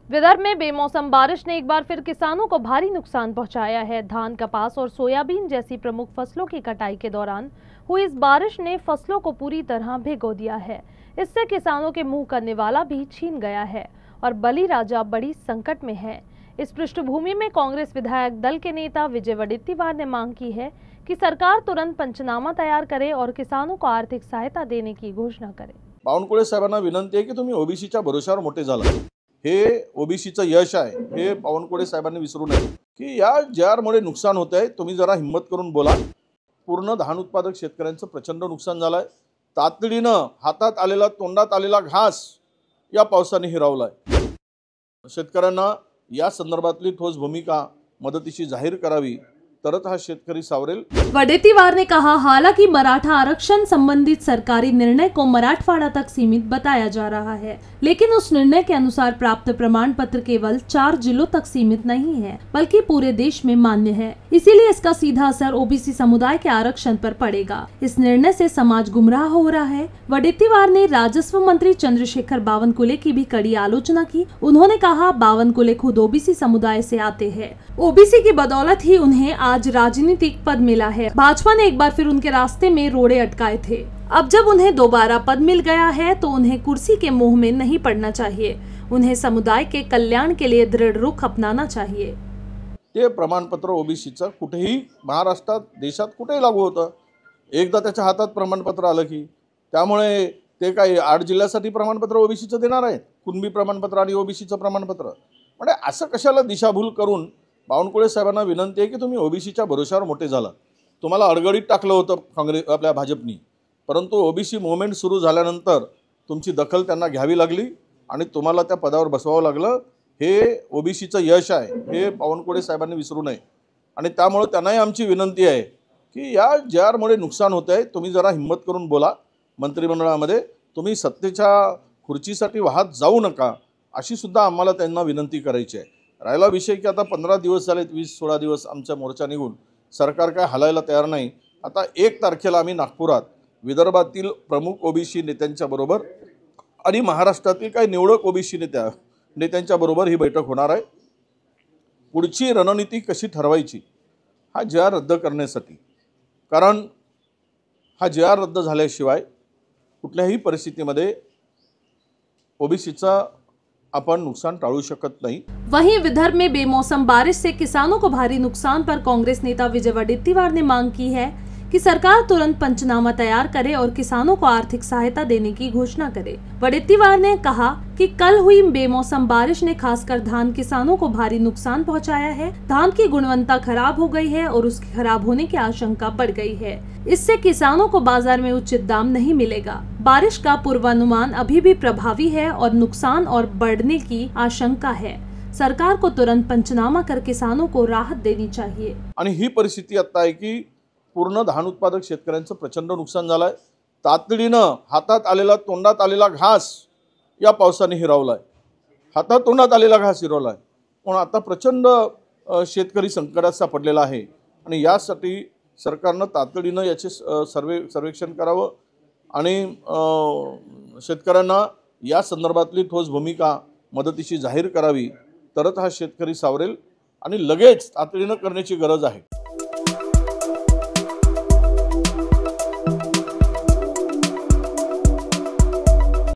विदर्भ में बेमौसम बारिश ने एक बार फिर किसानों को भारी नुकसान पहुंचाया है। धान, कपास और सोयाबीन जैसी प्रमुख फसलों की कटाई के दौरान हुई इस बारिश ने फसलों को पूरी तरह भिगो दिया है। इससे किसानों के मुंह का निवाला भी छीन गया है और बलिराजा बड़ी संकट में है। इस पृष्ठभूमि में कांग्रेस विधायक दल के नेता विजय वडेट्टीवार ने मांग की है कि सरकार तुरंत पंचनामा तैयार करे और किसानों को आर्थिक सहायता देने की घोषणा करे। बावनकुळे साहेबांना विनंती आहे की तुम्ही ओबीसीच्या भरोशावर मोठे झाला। हे ओबीसीचं यश आहे, हे बावनकुळे साहेबांनी विसरू नये की या JRमुळे नुकसान होत आहे। तुम्ही जरा हिम्मत करून बोला। पूर्ण धान उत्पादक शेतकऱ्यांचं प्रचंड नुकसान झालंय। तातडीनं हातात आलेला तोंडात आलेला घास या पावसाने हिरावलाय। शेतकऱ्यांना या संदर्भातली ठोस भूमिका मदतीची जाहीर करावी, तरच हा शेतकरी सावरेल। वडेट्टीवार ने कहा, हालांकि मराठा आरक्षण संबंधित सरकारी निर्णय को मराठवाड़ा तक सीमित बताया जा रहा है, लेकिन उस निर्णय के अनुसार प्राप्त प्रमाण पत्र केवल 4 जिलों तक सीमित नहीं है, बल्कि पूरे देश में मान्य है। इसीलिए इसका सीधा असर ओबीसी समुदाय के आरक्षण पर पड़ेगा। इस निर्णय से समाज गुमराह हो रहा है। वडेट्टीवार ने राजस्व मंत्री चंद्रशेखर बावनकुले की भी कड़ी आलोचना की। उन्होंने कहा, बावनकुले खुद ओबीसी समुदाय से आते हैं। ओबीसी की बदौलत ही उन्हें आज राजनीतिक पद मिला है। भाजपा ने एक बार फिर उनके रास्ते में रोड़े अटकाए थे। अब जब उन्हें दोबारा पद मिल गया है तो उन्हें कुर्सी के मोह में नहीं पड़ना चाहिए। उन्हें समुदाय के कल्याण के लिए दृढ़ रुख अपनाना चाहिए। ते प्रमाणपत्र ओबीसीचं कुठेही महाराष्ट्रात, देशात कुठेही लागू होतं। एकदा त्याच्या हातात प्रमाणपत्र आलं की त्यामुळे ते काही 8 जिल्ह्यासाठी प्रमाणपत्र ओबीसीचं देणार आहेत। कुणबी प्रमाणपत्र आणि ओबीसीचं प्रमाणपत्र म्हणजे असं कशाला दिशाभूल करून बावनकुळे साहेबांना विनंती आहे की तुम्ही ओबीसीच्या भरोशावर मोठे झाला। तुम्हाला अडगडीत टाकलं होतं काँग्रेस आपल्या भाजपनी, परंतु ओबीसी मूवमेंट सुरू झाल्यानंतर तुमची दखल त्यांना घ्यावी लागली आणि तुम्हाला त्या पदावर बसवावं लागलं। हे ओबीसीचं यश आहे, हे बावनकुळे साहेबांनी विसरू नये आणि त्यामुळे त्यांनाही आमची विनंती आहे की या JRमुळे नुकसान होत आहे। तुम्ही जरा हिम्मत करून बोला। मंत्रिमंडळामध्ये तुम्ही सत्तेच्या खुर्चीसाठी वाहत जाऊ नका, अशी सुद्धा आम्हाला त्यांना विनंती करायची आहे। राहिला विषय की आता 15 दिवस झाले, 20-16 दिवस आमचा मोर्चा निघून सरकार काय हलायला तयार नाही। आता 1 तारखेला आम्ही नागपुरात विदर्भातील प्रमुख ओबीसी नेत्यांच्या बरोबर आणि महाराष्ट्रातील काही निवडक ओबीसी नेत्यांच्या बरोबर ही बैठक होणार आहे। पुढची रणनीती कशी ठरवायची हा JR रद्द करण्यासाठी, कारण हा JR रद्द झाल्याशिवाय कुठल्याही परिस्थितीमध्ये ओबीसीचा अपन नुकसान टाळू शकत नहीं। वहीं विदर्भ में बेमौसम बारिश से किसानों को भारी नुकसान पर कांग्रेस नेता विजय वडेट्टीवार ने मांग की है कि सरकार तुरंत पंचनामा तैयार करे और किसानों को आर्थिक सहायता देने की घोषणा करे। वडेट्टीवार ने कहा कि कल हुई बेमौसम बारिश ने खासकर धान किसानों को भारी नुकसान पहुंचाया है। धान की गुणवत्ता खराब हो गई है और उसके खराब होने की आशंका बढ़ गई है। इससे किसानों को बाजार में उचित दाम नहीं मिलेगा। बारिश का पूर्वानुमान अभी भी प्रभावी है और नुकसान और बढ़ने की आशंका है। सरकार को तुरंत पंचनामा कर किसानों को राहत देनी चाहिए। आणि ही परिस्थिती आता आहे की पूर्ण धान उत्पादक शेतकऱ्यांचं प्रचंड नुकसान झालंय। तातडीनं हातात आलेला तोंडात आलेला घास या पावसाने हिरावलाय। हातात तोंडात आलेला घास हिरावलाय, पण आता प्रचंड शेतकरी संकटात सापडलेला आहे आणि यासाठी सरकारनं तातडीनं याचे सर्वेक्षण करावं आणि शेतकऱ्यांना या संदर्भातली ठोस भूमिका मदतीची जाहीर करावी, तरच हा शेतकरी सावरेल आणि लगेच तातडीनं करण्याची गरज आहे।